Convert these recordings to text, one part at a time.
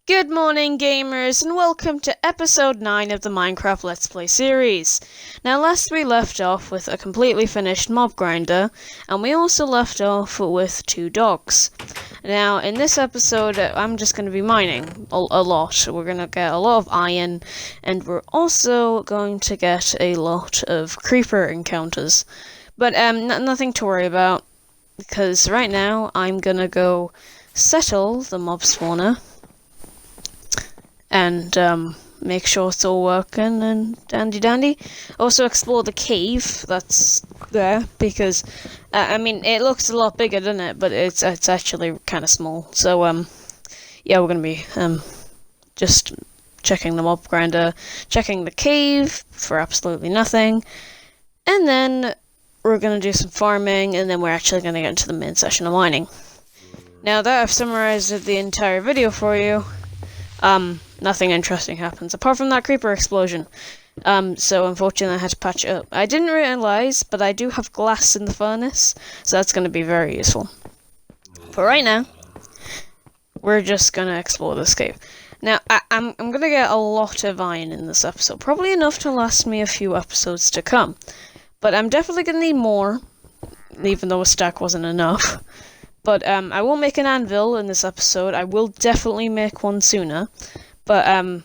Good morning, gamers, and welcome to episode 9 of the Minecraft Let's Play series. Now, last we left off with a completely finished mob grinder, and we also left off with 2 dogs. Now, in this episode, I'm just going to be mining a lot. We're going to get a lot of iron, and we're also going to get a lot of creeper encounters. But nothing to worry about, because right now I'm going to go settle the mob spawner and make sure it's all working and dandy. Also explore the cave that's there, because it looks a lot bigger, doesn't it? But it's actually kind of small. So yeah, we're gonna be just checking the mob grinder, checking the cave for absolutely nothing, and then we're gonna do some farming, and then we're actually gonna get into the main session of mining. Now that I've summarized the entire video for you, nothing interesting happens, apart from that creeper explosion. So unfortunately I had to patch it up. I didn't realize, but I do have glass in the furnace, so that's going to be very useful. But right now, we're just going to explore this cave. Now, I'm going to get a lot of iron in this episode, probably enough to last me a few episodes to come. But I'm definitely going to need more, even though a stack wasn't enough. But I will make an anvil in this episode. I will definitely make one sooner. But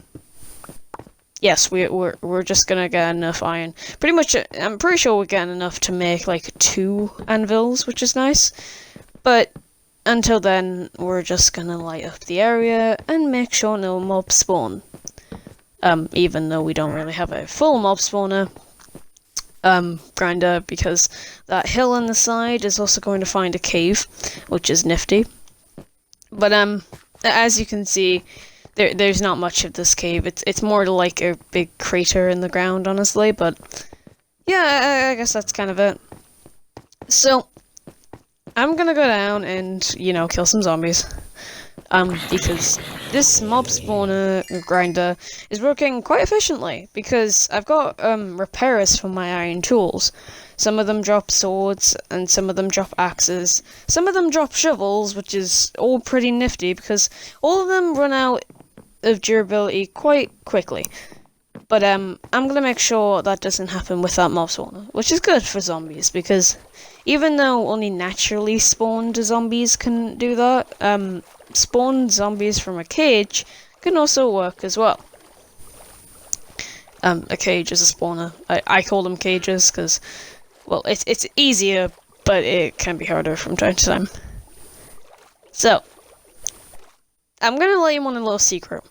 yes, we're just gonna get enough iron. Pretty much, I'm pretty sure we're getting enough to make like 2 anvils, which is nice. But until then, we're just gonna light up the area and make sure no mobs spawn. Even though we don't really have a full mob spawner grinder, because that hill on the side is also going to find a cave, which is nifty. But as you can see, there's not much of this cave. It's more like a big crater in the ground, honestly. But yeah, I guess that's kind of it. So I'm gonna go down and kill some zombies. Because this mob spawner grinder is working quite efficiently, because I've got repairs for my iron tools. Some of them drop swords, and some of them drop axes. Some of them drop shovels, which is all pretty nifty, because all of them run out of durability quite quickly. But I'm gonna make sure that doesn't happen with that mob spawner, which is good for zombies, because even though only naturally spawned zombies can do that, spawned zombies from a cage can also work as well. A cage is a spawner. I call them cages because, well, it's easier, but it can be harder from time to time. So, I'm gonna let you on a little secret.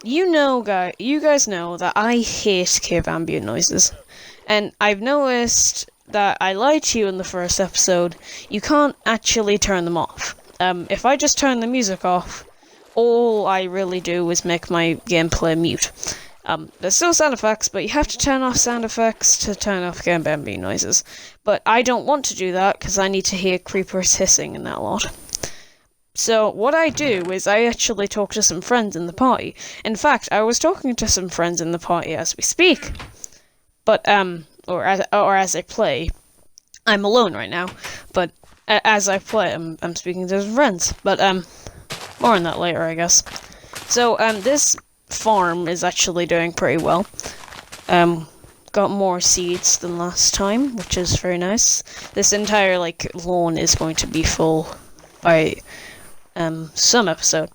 You guys know that I hate cave ambient noises, and I've noticed that I lied to you in the first episode. You can't actually turn them off. If I just turn the music off, all I really do is make my gameplay mute. There's still sound effects, but you have to turn off sound effects to turn off cave ambient noises. But I don't want to do that, because I need to hear creepers hissing and that a lot. So what I do is I actually talk to some friends in the party. In fact, I was talking to some friends in the party as we speak. But or as I play. I'm alone right now, but as I play, I'm speaking to some friends. But more on that later, I guess. So this farm is actually doing pretty well. Got more seeds than last time, which is very nice. This entire lawn is going to be full by some episode.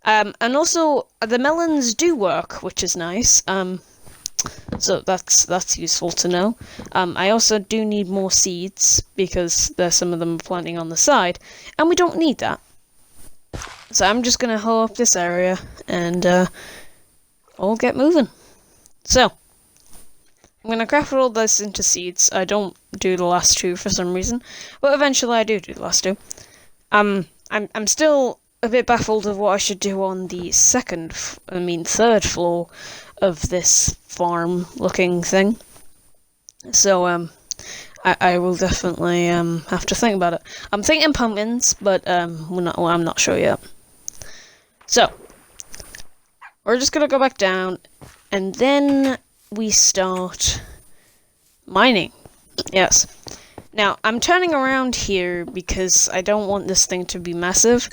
And also the melons do work, which is nice. So that's useful to know. I also do need more seeds, because there's some of them planting on the side, and we don't need that. So I'm just gonna hoe up this area and all get moving. So I'm gonna craft all this into seeds. I don't do the last 2 for some reason, but eventually I do the last 2. I'm still a bit baffled of what I should do on the third floor of this farm-looking thing. So I will definitely have to think about it. I'm thinking pumpkins, but I'm not sure yet. So we're just gonna go back down, and then we start mining. Yes. Now, I'm turning around here because I don't want this thing to be massive.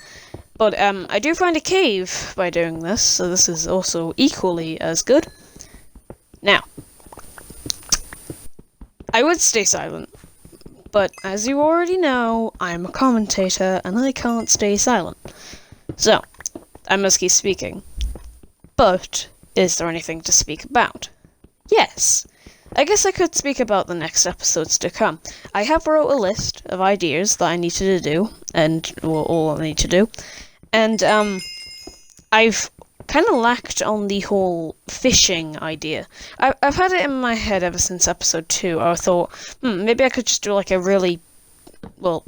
But I do find a cave by doing this, so this is also equally as good. Now, I would stay silent, but as you already know, I'm a commentator and I can't stay silent. So, I must keep speaking. But, is there anything to speak about? Yes. I guess I could speak about the next episodes to come. I have wrote a list of ideas that I needed to do, and all I need to do. And, I've kind of lacked on the whole fishing idea. I've had it in my head ever since episode 2. I thought, maybe I could just do like a really,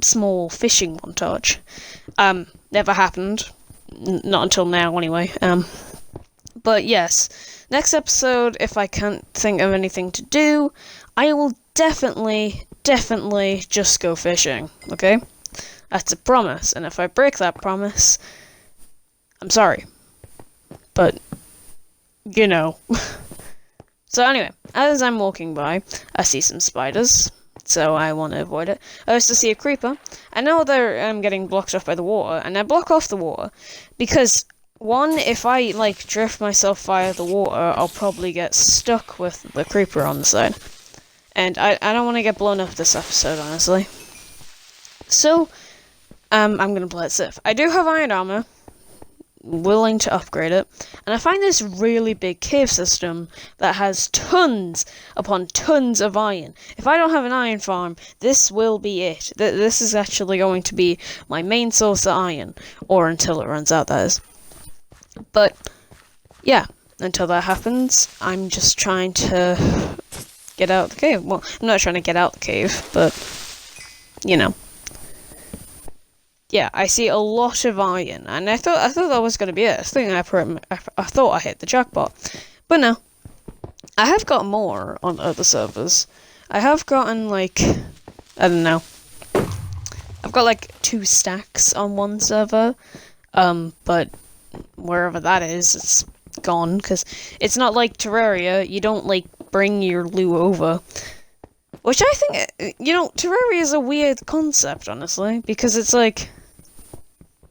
small fishing montage. Never happened. Not until now, anyway. But yes, next episode, if I can't think of anything to do, I will definitely just go fishing, okay? That's a promise, and if I break that promise, I'm sorry. But, you know. So anyway, as I'm walking by, I see some spiders, so I want to avoid it. I also see a creeper. I know they're getting blocked off by the water, and I block off the water, because, one, if I, drift myself via the water, I'll probably get stuck with the creeper on the side. And I don't want to get blown up this episode, honestly. So, I'm gonna play it safe. I do have iron armor, willing to upgrade it, and I find this really big cave system that has tons upon tons of iron. If I don't have an iron farm, this will be it. This is actually going to be my main source of iron, or until it runs out, that is. But, yeah, until that happens, I'm just trying to get out of the cave. Well, I'm not trying to get out the cave, but, you know. Yeah, I see a lot of iron, and I thought that was going to be it. I thought I hit the jackpot. But no. I have got more on other servers. I have gotten, I don't know. I've got, 2 stacks on one server, but wherever that is, it's gone, because it's not like Terraria. You don't, bring your loot over. Which I think, Terraria is a weird concept, honestly, because it's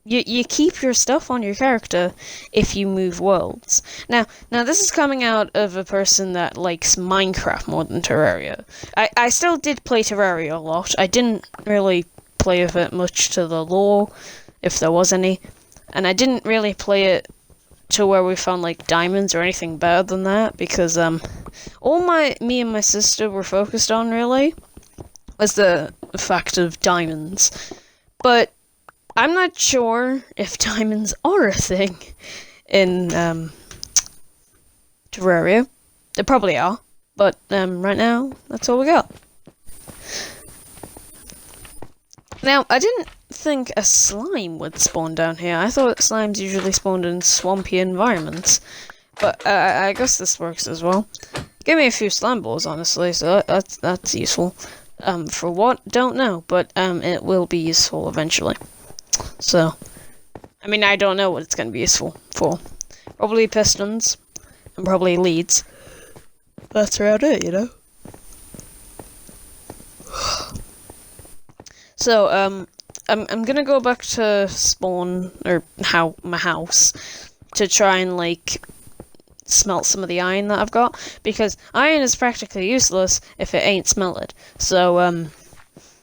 you keep your stuff on your character if you move worlds. Now this is coming out of a person that likes Minecraft more than Terraria. I still did play Terraria a lot. I didn't really play with it much to the lore, if there was any. And I didn't really play it to where we found diamonds or anything better than that, because all me and my sister were focused on really was the fact of diamonds. But I'm not sure if diamonds are a thing in Terraria. They probably are, but right now that's all we got. Now, I didn't think a slime would spawn down here. I thought slimes usually spawned in swampy environments. But I guess this works as well. Give me a few slime balls, honestly, so that's useful. For what? Don't know, but it will be useful eventually. So, I mean, I don't know what it's going to be useful for. Probably pistons, and probably leads. That's around it, you know? So, I'm gonna go back to spawn, or my house, to try and, smelt some of the iron that I've got, because iron is practically useless if it ain't smelted. So,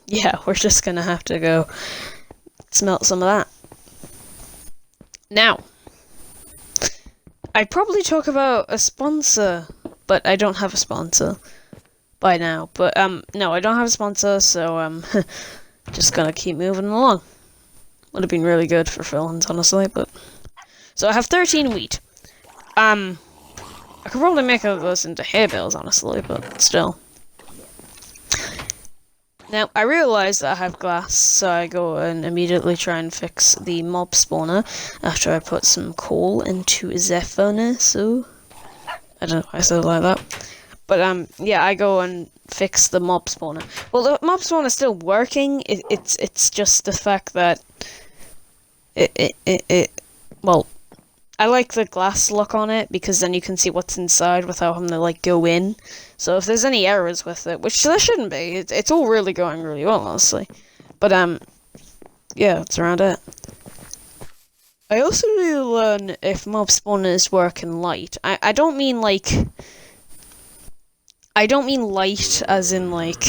yeah, we're just gonna have to go smelt some of that. Now, I'd probably talk about a sponsor, but I don't have a sponsor by now. But, no, I don't have a sponsor, so, just gonna keep moving along. Would have been really good for villains, honestly, but... So I have 13 wheat. I could probably make those into hay bales, honestly, but still. Now, I realise that I have glass, so I go and immediately try and fix the mob spawner after I put some coal into the furnace, so... I don't know why I said it like that. But, yeah, I go and fix the mob spawner. Well, the mob spawner is still working. It's just the fact that well, I like the glass look on it, because then you can see what's inside without having to go in. So if there's any errors with it, which there shouldn't be, it's all really going really well, honestly. But yeah, it's around it. I also need to learn if mob spawners work in light. I don't mean like... I don't mean light as in like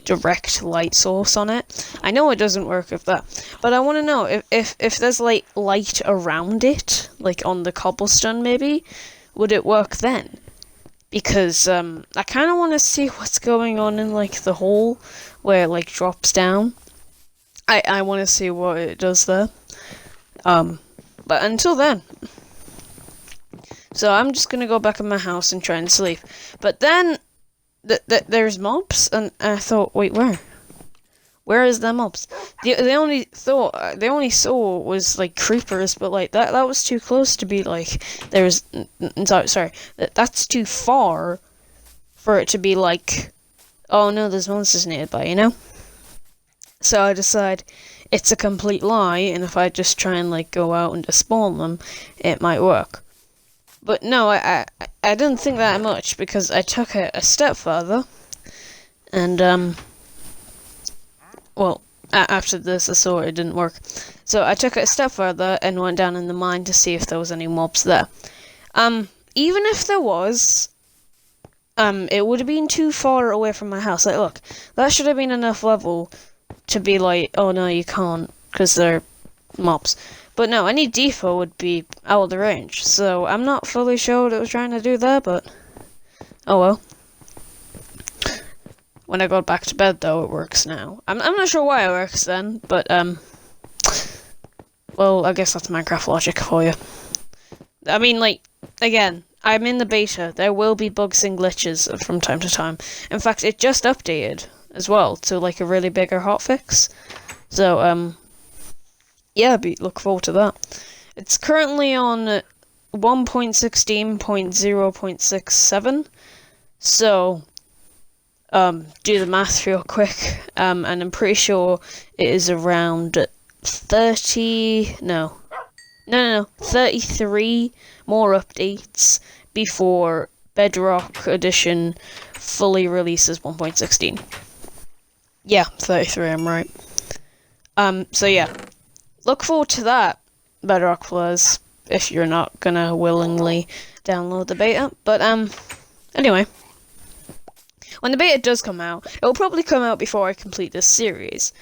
direct light source on it. I know it doesn't work with that. But I want to know if there's like light around it, like on the cobblestone maybe, would it work then? Because I kind of want to see what's going on in like the hole where it like drops down. I want to see what it does there. But until then, so I'm just gonna go back in my house and try and sleep. But then there's mobs, and I thought, wait, where? Where is the mobs? They only saw was like creepers, but like that was too close to be like there's. Sorry, that's too far for it to be like, oh no, there's monsters nearby, you know. So I decide it's a complete lie, and if I just try and like go out and spawn them, it might work. But no, I didn't think that much, because I took it a step further, and well, after this I saw it didn't work. So I took it a step further and went down in the mine to see if there was any mobs there. Even if there was, it would have been too far away from my house. Like, look, that should have been enough level to be like, oh no, you can't, because they're mobs. But no, any default would be out of the range, so I'm not fully sure what it was trying to do there, but oh well. When I go back to bed, though, it works now. I'm not sure why it works then, but well, I guess that's Minecraft logic for you. I mean, like, again, I'm in the beta. There will be bugs and glitches from time to time. In fact, it just updated as well to like a really bigger hotfix. So yeah, look forward to that. It's currently on 1.16.0.67. So do the math real quick. And I'm pretty sure it is around 33 more updates before Bedrock Edition fully releases 1.16. Yeah, 33, I'm right. So yeah, look forward to that, Bedrock players, if you're not gonna willingly download the beta. But anyway, when the beta does come out, it will probably come out before I complete this series.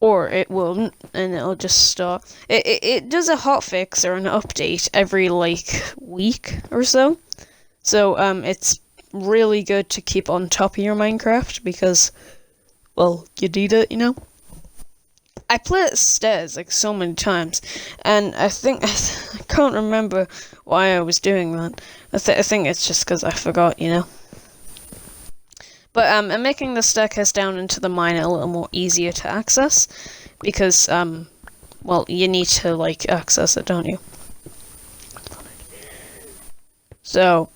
Or it won't, and it'll just start. It does a hotfix or an update every like week or so. So it's really good to keep on top of your Minecraft, because, well, you need it, you know. I play it stairs like so many times, and I can't remember why I was doing that. I think it's just because I forgot, you know. But I'm making the staircase down into the mine a little more easier to access, because well, you need to like access it, don't you? So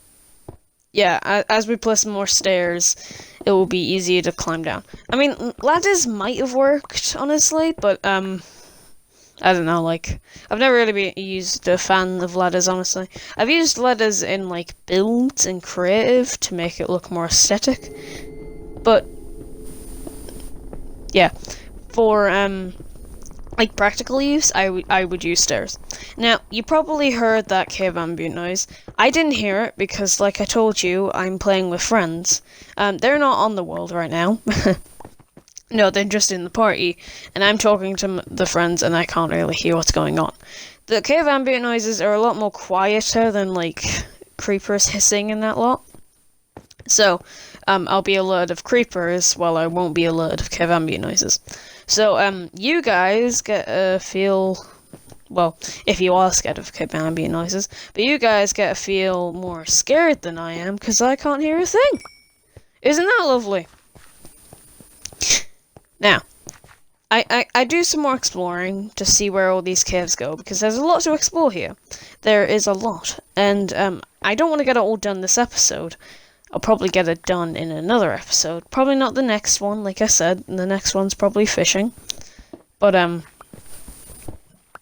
yeah, as we place more stairs, it will be easier to climb down. I mean, ladders might have worked, honestly, but I don't know, like, I've never really used a fan of ladders, honestly. I've used ladders in, like, builds and creative to make it look more aesthetic. But, yeah, for, like, practical use, I would use stairs. Now, you probably heard that cave ambient noise. I didn't hear it because, like I told you, I'm playing with friends. They're not on the world right now. No, they're just in the party, and I'm talking to the friends, and I can't really hear what's going on. The cave ambient noises are a lot more quieter than, like, creepers hissing and that lot. So, I'll be alerted of creepers, while I won't be alerted of cave ambient noises. So, you guys get a feel, well, if you are scared of cave ambient noises, but you guys get a feel more scared than I am, because I can't hear a thing. Isn't that lovely? Now, I do some more exploring to see where all these caves go, because there's a lot to explore here. There is a lot, and I don't want to get it all done this episode. I'll probably get it done in another episode. Probably not the next one, like I said. The next one's probably fishing. But,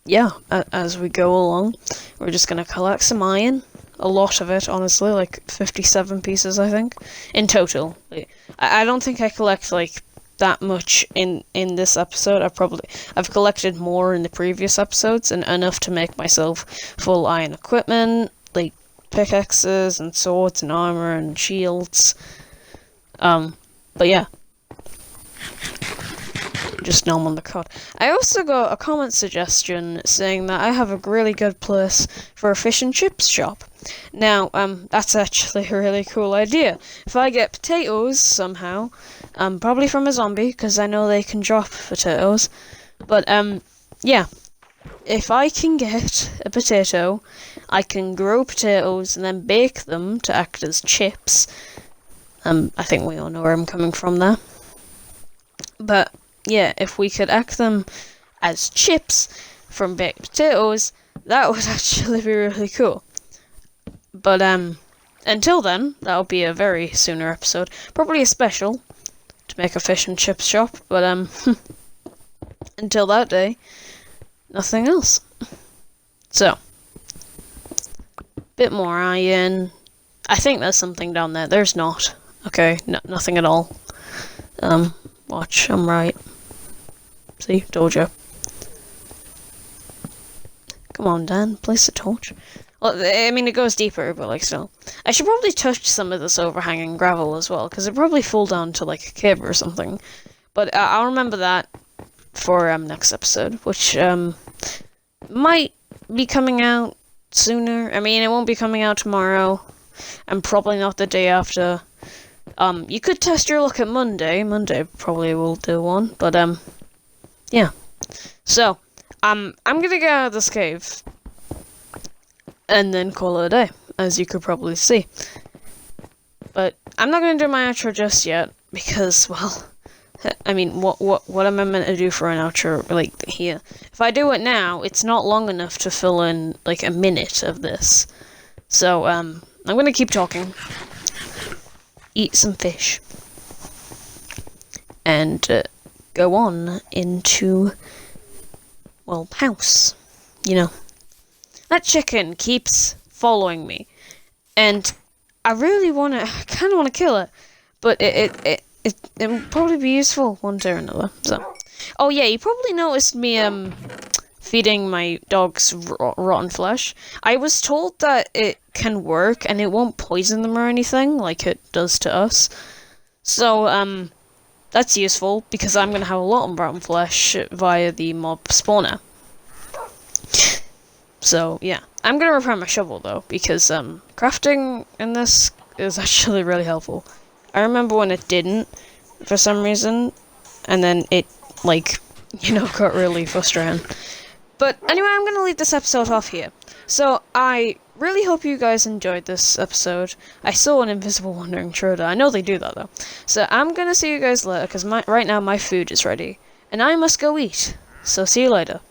yeah, as we go along, we're just going to collect some iron. A lot of it, honestly, like 57 pieces, I think, in total. I don't think I collect, like, that much in this episode. I've collected more in the previous episodes, and enough to make myself full iron equipment, like pickaxes and swords and armor and shields. But yeah, just know I'm on the card. I also got a comment suggestion saying that I have a really good place for a fish and chips shop. Now, that's actually a really cool idea. If I get potatoes somehow, probably from a zombie, because I know they can drop potatoes. But, yeah. If I can get a potato, I can grow potatoes and then bake them to act as chips. I think we all know where I'm coming from there. But, yeah, if we could act them as chips from baked potatoes, that would actually be really cool. But, until then, that'll be a very sooner episode. Probably a special to make a fish and chips shop, but, until that day, nothing else. So, bit more iron. I think there's something down there. There's not. Okay, nothing at all. Watch, I'm right. See, told you. Come on, Dan, place the torch. Well, I mean, it goes deeper, but, like, still. I should probably touch some of this overhanging gravel as well, because it probably fall down to, like, a cave or something. But I'll remember that for, next episode, which, might be coming out sooner. I mean, it won't be coming out tomorrow, and probably not the day after. You could test your luck at Monday. Monday probably will do one, but, yeah. So, I'm gonna get out of this cave, and then call it a day, as you could probably see. But I'm not gonna do my outro just yet, because, well, I mean, what am I meant to do for an outro, like, here? If I do it now, it's not long enough to fill in, like, a minute of this. So, I'm gonna keep talking. Eat some fish. And, go on into, well, house. You know. That chicken keeps following me. And I really I kind of want to kill it. But it will probably be useful one day or another. So, oh yeah, you probably noticed me feeding my dogs rotten flesh. I was told that it can work and it won't poison them or anything like it does to us. So that's useful because I'm gonna have a lot of rotten flesh via the mob spawner. So yeah, I'm gonna repair my shovel though because crafting in this is actually really helpful. I remember when it didn't, for some reason, and then it, like, you know, got really frustrating. But anyway, I'm gonna leave this episode off here. So, I really hope you guys enjoyed this episode. I saw an invisible wandering Schroeder. I know they do that, though. So, I'm gonna see you guys later, because right now my food is ready. And I must go eat. So, see you later.